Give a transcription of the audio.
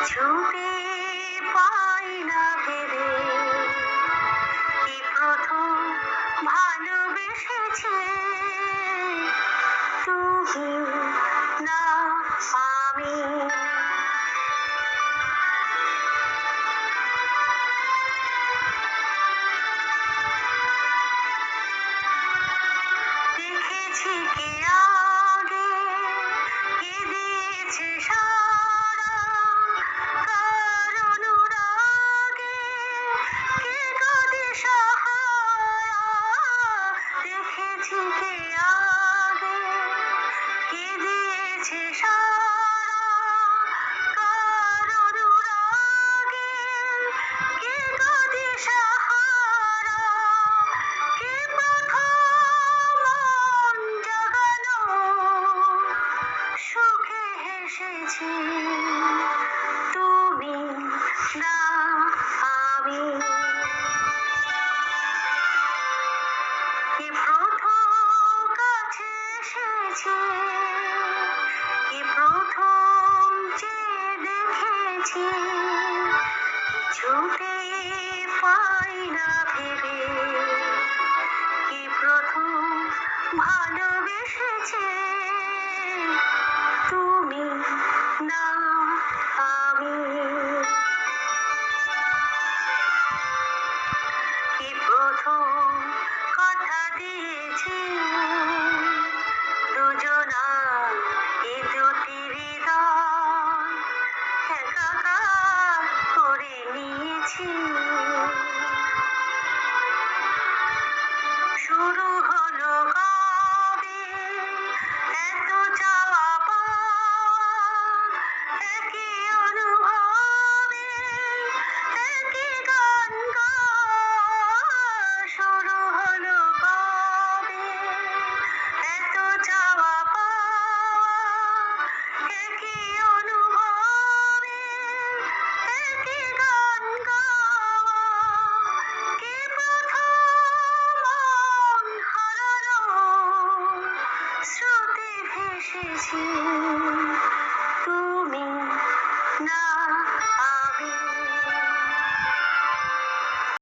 ছুটে পাই না ভেবে কি প্রথম ভালোবেসেছে তুমি না আমি। দেখেছি কে আগে কে দিয়েছে সারা কার অনুরাগে কে কাঁদে সাহারা। দেখেছি কে আগে কে দিয়েছে সারা কার অনুরাগে কে কাঁদে সাহারা। কে প্রথম মন জাগালো সুখে হেসেছি তুমি না আমি। কি প্রথম কাছে এসেছি কি প্রথম চেয়ে দেখেছি ছুটে পাই না ভেবে কি প্রথম ভালোবেসেছে তুমি না আমি। কি প্রথম কথা দিয়েছি দুজনা এ দুটি হৃদয় একাকার করে নিয়েছি। শুরু হলো কবে এত চাওয়া পাওয়া একই অনুভবে একই গান গাওয়া। শুরু হলো কবে এত চাওয়া পাওয়া একই অনুভবে একই গান গাওয়া। কে প্রথম মন হারালো স্রোতে ভেসেছি তুমি